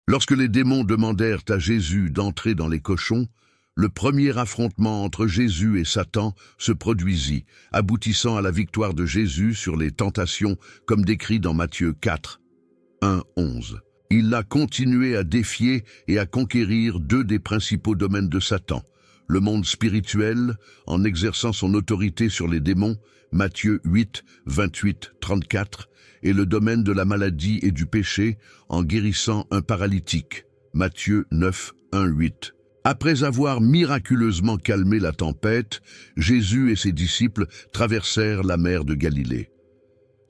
Lorsque les démons demandèrent à Jésus d'entrer dans les cochons, le premier affrontement entre Jésus et Satan se produisit, aboutissant à la victoire de Jésus sur les tentations, comme décrit dans Matthieu 4, 1-11. Il a continué à défier et à conquérir deux des principaux domaines de Satan, le monde spirituel, en exerçant son autorité sur les démons, Matthieu 8, 28-34, et le domaine de la maladie et du péché, en guérissant un paralytique, Matthieu 9, 1-8. Après avoir miraculeusement calmé la tempête, Jésus et ses disciples traversèrent la mer de Galilée.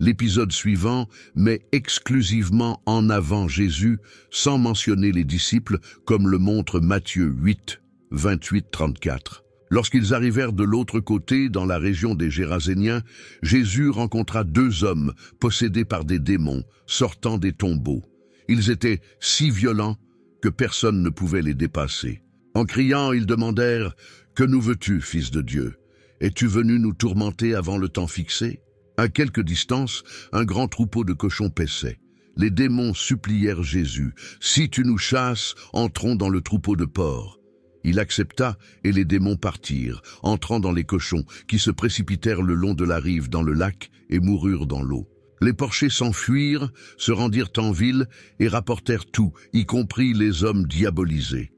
L'épisode suivant met exclusivement en avant Jésus, sans mentionner les disciples, comme le montre Matthieu 8, 28-34. Lorsqu'ils arrivèrent de l'autre côté, dans la région des Géraséniens, Jésus rencontra deux hommes possédés par des démons, sortant des tombeaux. Ils étaient si violents que personne ne pouvait les dépasser. En criant, ils demandèrent « Que nous veux-tu, Fils de Dieu? Es-tu venu nous tourmenter avant le temps fixé ?» À quelque distance, un grand troupeau de cochons paissait. Les démons supplièrent Jésus « Si tu nous chasses, entrons dans le troupeau de porcs. » Il accepta et les démons partirent, entrant dans les cochons, qui se précipitèrent le long de la rive dans le lac et moururent dans l'eau. Les porchers s'enfuirent, se rendirent en ville et rapportèrent tout, y compris les hommes diabolisés.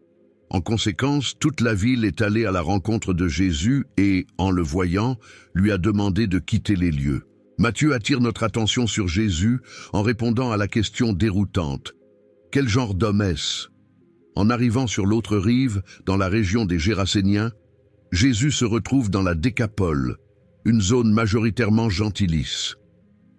En conséquence, toute la ville est allée à la rencontre de Jésus et, en le voyant, lui a demandé de quitter les lieux. Matthieu attire notre attention sur Jésus en répondant à la question déroutante « Quel genre d'homme est-ce » En arrivant sur l'autre rive, dans la région des Géraséniens, Jésus se retrouve dans la Décapole, une zone majoritairement gentilice.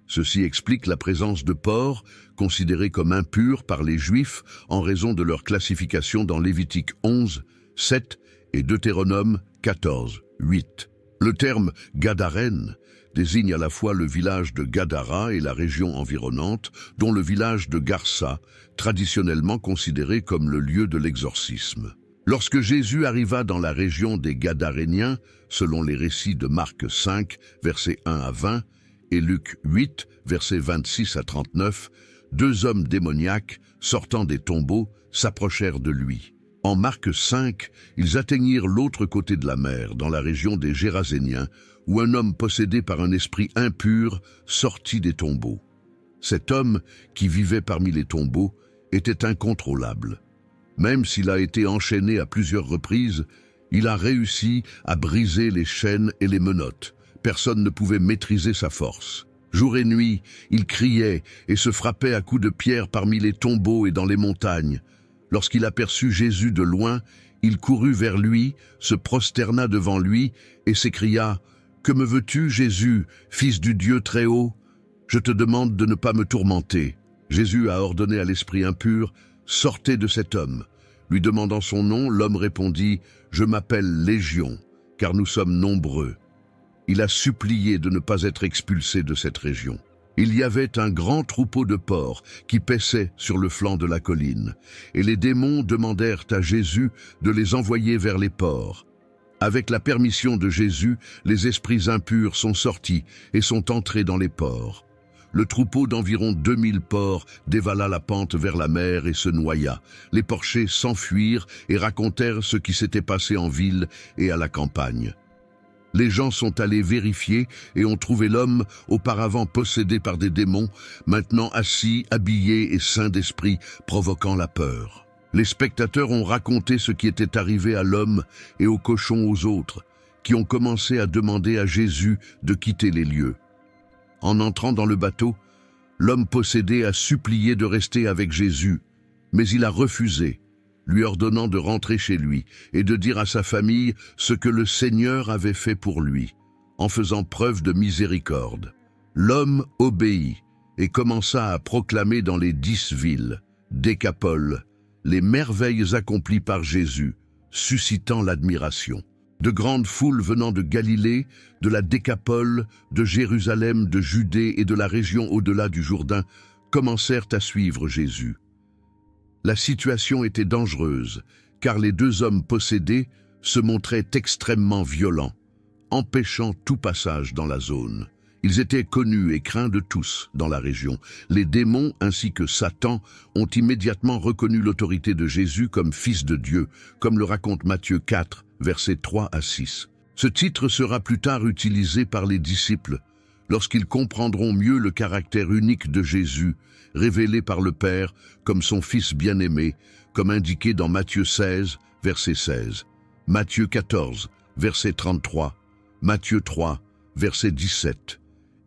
Ceci explique la présence de porcs, considérés comme impurs par les Juifs en raison de leur classification dans Lévitique 11, 7 et Deutéronome 14, 8. Le terme « Gadarène » désigne à la fois le village de Gadara et la région environnante, dont le village de Garsa, traditionnellement considéré comme le lieu de l'exorcisme. Lorsque Jésus arriva dans la région des Gadaréniens, selon les récits de Marc 5, versets 1 à 20, et Luc 8, versets 26 à 39, deux hommes démoniaques, sortant des tombeaux, s'approchèrent de lui. En Marc 5, ils atteignirent l'autre côté de la mer, dans la région des Géraséniens, où un homme possédé par un esprit impur sortit des tombeaux. Cet homme, qui vivait parmi les tombeaux, était incontrôlable. Même s'il a été enchaîné à plusieurs reprises, il a réussi à briser les chaînes et les menottes. Personne ne pouvait maîtriser sa force. Jour et nuit, il criait et se frappait à coups de pierre parmi les tombeaux et dans les montagnes. Lorsqu'il aperçut Jésus de loin, il courut vers lui, se prosterna devant lui et s'écria « Que me veux-tu, Jésus, fils du Dieu très haut? Je te demande de ne pas me tourmenter. » Jésus a ordonné à l'esprit impur « Sortez de cet homme. » Lui demandant son nom, l'homme répondit « Je m'appelle Légion, car nous sommes nombreux. » Il a supplié de ne pas être expulsé de cette région. Il y avait un grand troupeau de porcs qui paissaient sur le flanc de la colline, et les démons demandèrent à Jésus de les envoyer vers les porcs. Avec la permission de Jésus, les esprits impurs sont sortis et sont entrés dans les porcs. Le troupeau d'environ 2000 porcs dévala la pente vers la mer et se noya. Les porchers s'enfuirent et racontèrent ce qui s'était passé en ville et à la campagne. Les gens sont allés vérifier et ont trouvé l'homme, auparavant possédé par des démons, maintenant assis, habillé et saint d'esprit, provoquant la peur. Les spectateurs ont raconté ce qui était arrivé à l'homme et aux cochons aux autres, qui ont commencé à demander à Jésus de quitter les lieux. En entrant dans le bateau, l'homme possédé a supplié de rester avec Jésus, mais il a refusé, lui ordonnant de rentrer chez lui et de dire à sa famille ce que le Seigneur avait fait pour lui, en faisant preuve de miséricorde. L'homme obéit et commença à proclamer dans les 10 villes, Décapole, les merveilles accomplies par Jésus, suscitant l'admiration. De grandes foules venant de Galilée, de la Décapole, de Jérusalem, de Judée et de la région au-delà du Jourdain commencèrent à suivre Jésus. La situation était dangereuse, car les deux hommes possédés se montraient extrêmement violents, empêchant tout passage dans la zone. Ils étaient connus et craints de tous dans la région. Les démons ainsi que Satan ont immédiatement reconnu l'autorité de Jésus comme fils de Dieu, comme le raconte Matthieu 4, versets 3 à 6. Ce titre sera plus tard utilisé par les disciples, lorsqu'ils comprendront mieux le caractère unique de Jésus, révélé par le Père comme son Fils bien-aimé, comme indiqué dans Matthieu 16, verset 16, Matthieu 14, verset 33, Matthieu 3, verset 17,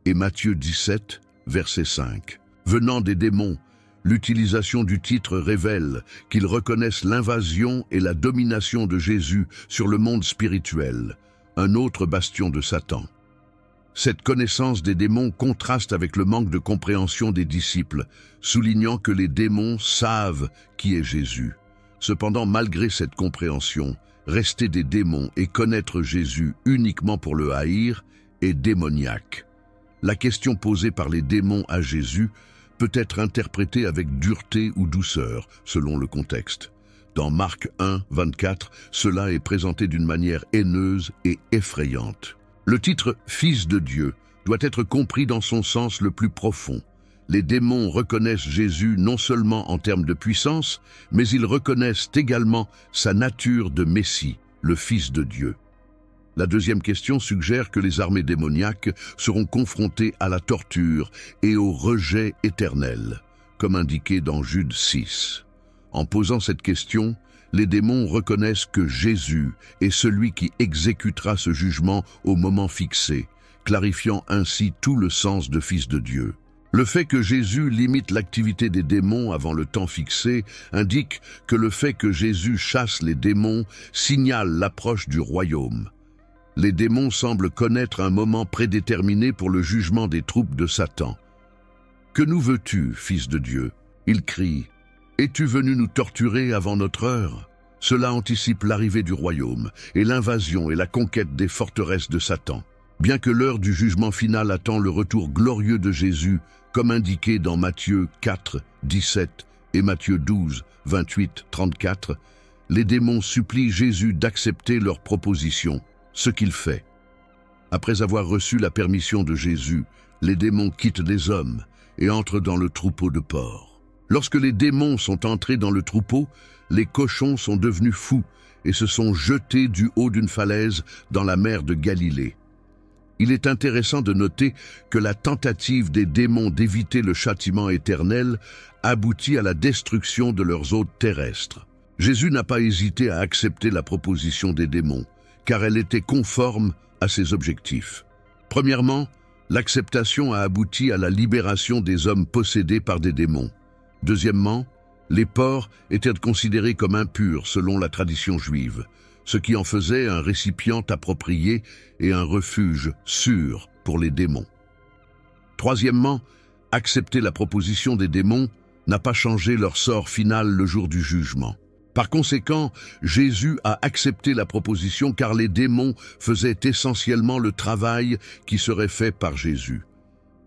et Matthieu 17, verset 5. Venant des démons, l'utilisation du titre révèle qu'ils reconnaissent l'invasion et la domination de Jésus sur le monde spirituel, un autre bastion de Satan. Cette connaissance des démons contraste avec le manque de compréhension des disciples, soulignant que les démons savent qui est Jésus. Cependant, malgré cette compréhension, rester des démons et connaître Jésus uniquement pour le haïr est démoniaque. La question posée par les démons à Jésus peut être interprétée avec dureté ou douceur, selon le contexte. Dans Marc 1, 24, cela est présenté d'une manière haineuse et effrayante. Le titre « Fils de Dieu » doit être compris dans son sens le plus profond. Les démons reconnaissent Jésus non seulement en termes de puissance, mais ils reconnaissent également sa nature de Messie, le Fils de Dieu. La deuxième question suggère que les armées démoniaques seront confrontées à la torture et au rejet éternel, comme indiqué dans Jude 6. En posant cette question, les démons reconnaissent que Jésus est celui qui exécutera ce jugement au moment fixé, clarifiant ainsi tout le sens de Fils de Dieu. Le fait que Jésus limite l'activité des démons avant le temps fixé indique que le fait que Jésus chasse les démons signale l'approche du royaume. Les démons semblent connaître un moment prédéterminé pour le jugement des troupes de Satan. « Que nous veux-tu, Fils de Dieu ?» Il crie. « Es-tu venu nous torturer avant notre heure ?» Cela anticipe l'arrivée du royaume et l'invasion et la conquête des forteresses de Satan. Bien que l'heure du jugement final attend le retour glorieux de Jésus, comme indiqué dans Matthieu 4, 17 et Matthieu 12, 28, 34, les démons supplient Jésus d'accepter leur proposition, ce qu'il fait. Après avoir reçu la permission de Jésus, les démons quittent les hommes et entrent dans le troupeau de porcs. Lorsque les démons sont entrés dans le troupeau, les cochons sont devenus fous et se sont jetés du haut d'une falaise dans la mer de Galilée. Il est intéressant de noter que la tentative des démons d'éviter le châtiment éternel aboutit à la destruction de leurs hôtes terrestres. Jésus n'a pas hésité à accepter la proposition des démons, car elle était conforme à ses objectifs. Premièrement, l'acceptation a abouti à la libération des hommes possédés par des démons. Deuxièmement, les porcs étaient considérés comme impurs selon la tradition juive, ce qui en faisait un récipient approprié et un refuge sûr pour les démons. Troisièmement, accepter la proposition des démons n'a pas changé leur sort final le jour du jugement. Par conséquent, Jésus a accepté la proposition car les démons faisaient essentiellement le travail qui serait fait par Jésus.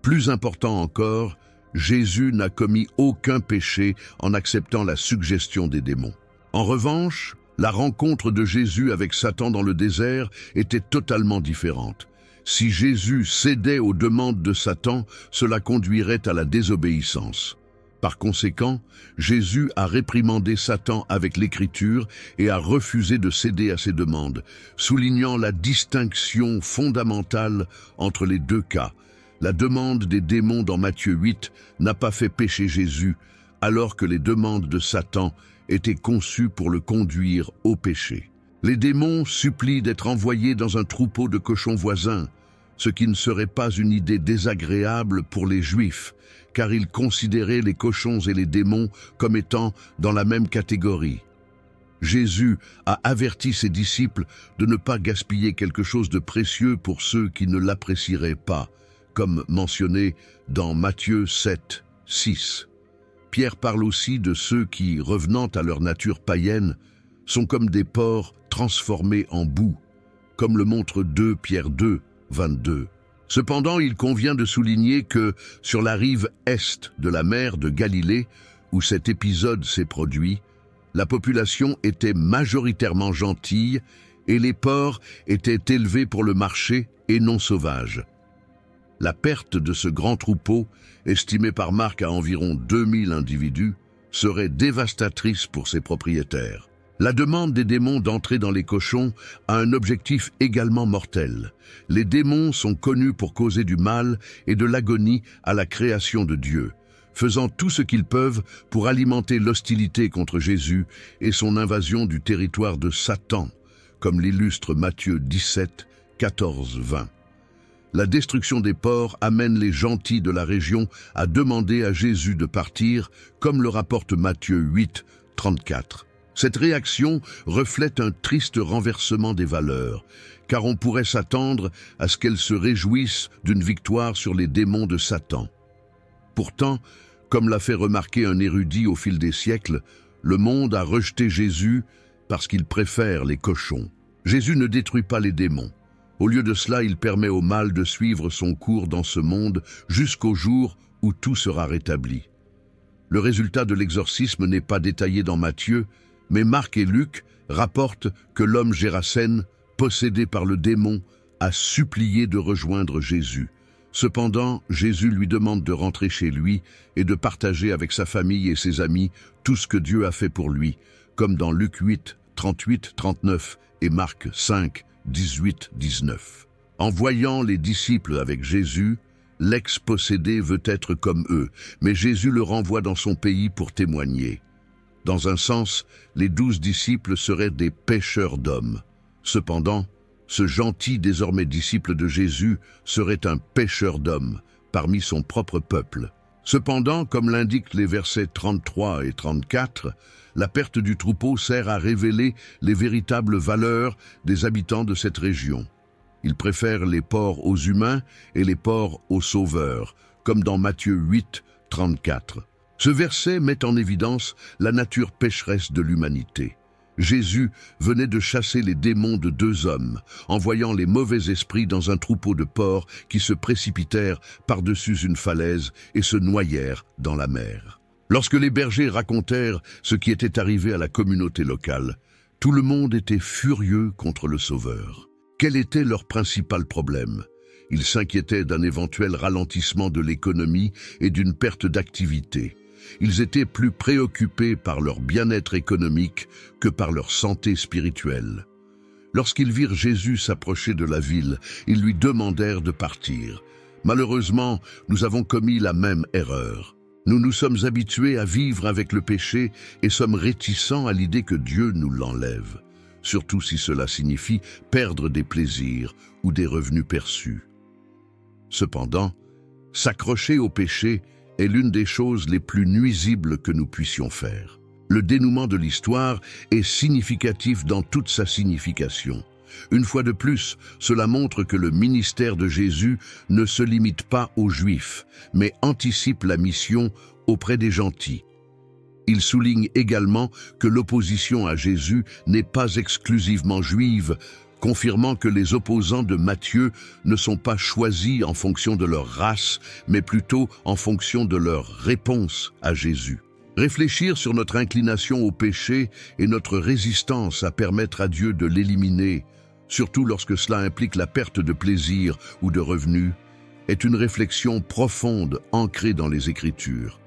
Plus important encore, Jésus n'a commis aucun péché en acceptant la suggestion des démons. En revanche, la rencontre de Jésus avec Satan dans le désert était totalement différente. Si Jésus cédait aux demandes de Satan, cela conduirait à la désobéissance. Par conséquent, Jésus a réprimandé Satan avec l'Écriture et a refusé de céder à ses demandes, soulignant la distinction fondamentale entre les deux cas. La demande des démons dans Matthieu 8 n'a pas fait pécher Jésus, alors que les demandes de Satan étaient conçues pour le conduire au péché. Les démons supplient d'être envoyés dans un troupeau de cochons voisins, ce qui ne serait pas une idée désagréable pour les Juifs, car ils considéraient les cochons et les démons comme étant dans la même catégorie. Jésus a averti ses disciples de ne pas gaspiller quelque chose de précieux pour ceux qui ne l'apprécieraient pas, comme mentionné dans Matthieu 7, 6. Pierre parle aussi de ceux qui, revenant à leur nature païenne, sont comme des porcs transformés en boue, comme le montre 2 Pierre 2, 22. Cependant, il convient de souligner que, sur la rive est de la mer de Galilée, où cet épisode s'est produit, la population était majoritairement gentille et les porcs étaient élevés pour le marché et non sauvages. La perte de ce grand troupeau, estimé par Marc à environ 2000 individus, serait dévastatrice pour ses propriétaires. La demande des démons d'entrer dans les cochons a un objectif également mortel. Les démons sont connus pour causer du mal et de l'agonie à la création de Dieu, faisant tout ce qu'ils peuvent pour alimenter l'hostilité contre Jésus et son invasion du territoire de Satan, comme l'illustre Matthieu 17, 14, 20. La destruction des porcs amène les gentils de la région à demander à Jésus de partir, comme le rapporte Matthieu 8, 34. Cette réaction reflète un triste renversement des valeurs, car on pourrait s'attendre à ce qu'elles se réjouissent d'une victoire sur les démons de Satan. Pourtant, comme l'a fait remarquer un érudit au fil des siècles, le monde a rejeté Jésus parce qu'il préfère les cochons. Jésus ne détruit pas les démons. Au lieu de cela, il permet au mal de suivre son cours dans ce monde jusqu'au jour où tout sera rétabli. Le résultat de l'exorcisme n'est pas détaillé dans Matthieu, mais Marc et Luc rapportent que l'homme Gérasène, possédé par le démon, a supplié de rejoindre Jésus. Cependant, Jésus lui demande de rentrer chez lui et de partager avec sa famille et ses amis tout ce que Dieu a fait pour lui, comme dans Luc 8, 38, 39 et Marc 5, 18, 19. En voyant les disciples avec Jésus, l'ex-possédé veut être comme eux, mais Jésus le renvoie dans son pays pour témoigner. Dans un sens, les 12 disciples seraient des pêcheurs d'hommes. Cependant, ce gentil désormais disciple de Jésus serait un pêcheur d'hommes parmi son propre peuple. Cependant, comme l'indiquent les versets 33 et 34, la perte du troupeau sert à révéler les véritables valeurs des habitants de cette région. Ils préfèrent les porcs aux humains et les porcs aux sauveurs, comme dans Matthieu 8, 34. Ce verset met en évidence la nature pécheresse de l'humanité. Jésus venait de chasser les démons de 2 hommes, envoyant les mauvais esprits dans un troupeau de porcs qui se précipitèrent par-dessus une falaise et se noyèrent dans la mer. Lorsque les bergers racontèrent ce qui était arrivé à la communauté locale, tout le monde était furieux contre le Sauveur. Quel était leur principal problème ? Ils s'inquiétaient d'un éventuel ralentissement de l'économie et d'une perte d'activité. Ils étaient plus préoccupés par leur bien-être économique que par leur santé spirituelle. Lorsqu'ils virent Jésus s'approcher de la ville, ils lui demandèrent de partir. Malheureusement, nous avons commis la même erreur. Nous nous sommes habitués à vivre avec le péché et sommes réticents à l'idée que Dieu nous l'enlève, surtout si cela signifie perdre des plaisirs ou des revenus perçus. Cependant, s'accrocher au péché est l'une des choses les plus nuisibles que nous puissions faire. Le dénouement de l'histoire est significatif dans toute sa signification. Une fois de plus, cela montre que le ministère de Jésus ne se limite pas aux Juifs, mais anticipe la mission auprès des gentils. Il souligne également que l'opposition à Jésus n'est pas exclusivement juive, confirmant que les opposants de Matthieu ne sont pas choisis en fonction de leur race, mais plutôt en fonction de leur réponse à Jésus. Réfléchir sur notre inclination au péché et notre résistance à permettre à Dieu de l'éliminer, surtout lorsque cela implique la perte de plaisir ou de revenus, est une réflexion profonde ancrée dans les Écritures.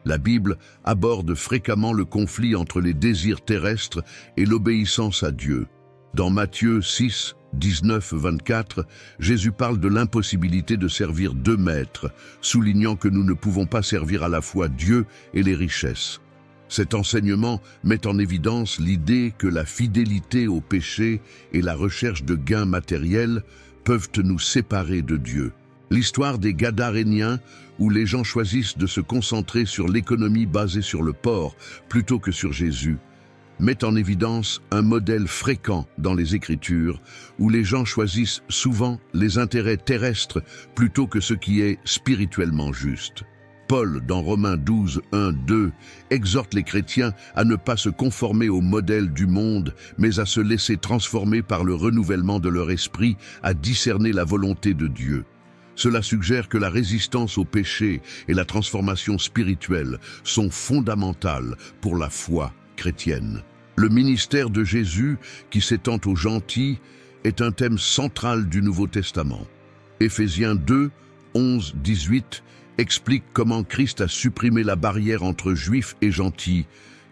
La Bible aborde fréquemment le conflit entre les désirs terrestres et l'obéissance à Dieu. Dans Matthieu 6, 19, 24, Jésus parle de l'impossibilité de servir 2 maîtres, soulignant que nous ne pouvons pas servir à la fois Dieu et les richesses. Cet enseignement met en évidence l'idée que la fidélité au péché et la recherche de gains matériels peuvent nous séparer de Dieu. L'histoire des Gadaréniens, où les gens choisissent de se concentrer sur l'économie basée sur le porc plutôt que sur Jésus, met en évidence un modèle fréquent dans les Écritures où les gens choisissent souvent les intérêts terrestres plutôt que ce qui est spirituellement juste. Paul, dans Romains 12, 1, 2, exhorte les chrétiens à ne pas se conformer au modèle du monde, mais à se laisser transformer par le renouvellement de leur esprit, à discerner la volonté de Dieu. Cela suggère que la résistance au péché et la transformation spirituelle sont fondamentales pour la foi chrétienne. Le ministère de Jésus, qui s'étend aux gentils, est un thème central du Nouveau Testament. Éphésiens 2, 11-18 explique comment Christ a supprimé la barrière entre juifs et gentils,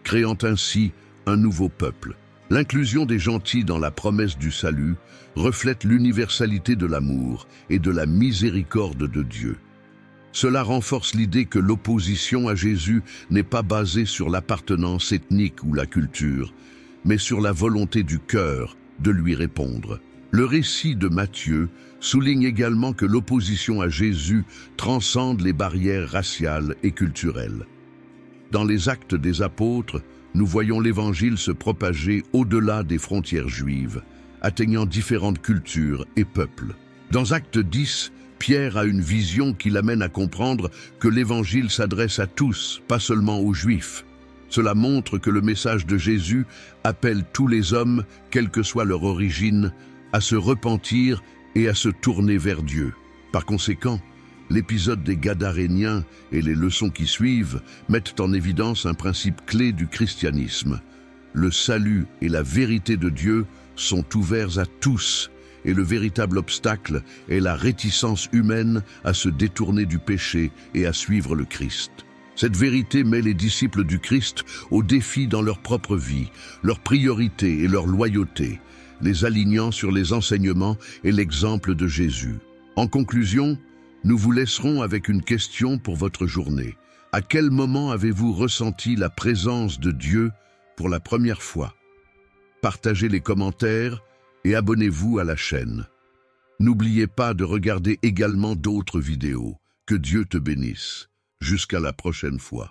créant ainsi un nouveau peuple. L'inclusion des gentils dans la promesse du salut reflète l'universalité de l'amour et de la miséricorde de Dieu. Cela renforce l'idée que l'opposition à Jésus n'est pas basée sur l'appartenance ethnique ou la culture, mais sur la volonté du cœur de lui répondre. Le récit de Matthieu souligne également que l'opposition à Jésus transcende les barrières raciales et culturelles. Dans les Actes des Apôtres, nous voyons l'Évangile se propager au-delà des frontières juives, atteignant différentes cultures et peuples. Dans Acte 10, Pierre a une vision qui l'amène à comprendre que l'Évangile s'adresse à tous, pas seulement aux Juifs. Cela montre que le message de Jésus appelle tous les hommes, quelle que soit leur origine, à se repentir et à se tourner vers Dieu. Par conséquent, l'épisode des Gadaréniens et les leçons qui suivent mettent en évidence un principe clé du christianisme. Le salut et la vérité de Dieu sont ouverts à tous, et le véritable obstacle est la réticence humaine à se détourner du péché et à suivre le Christ. Cette vérité met les disciples du Christ au défi dans leur propre vie, leurs priorités et leur loyauté, les alignant sur les enseignements et l'exemple de Jésus. En conclusion, nous vous laisserons avec une question pour votre journée. À quel moment avez-vous ressenti la présence de Dieu pour la première fois? Partagez les commentaires et abonnez-vous à la chaîne. N'oubliez pas de regarder également d'autres vidéos. Que Dieu te bénisse. Jusqu'à la prochaine fois.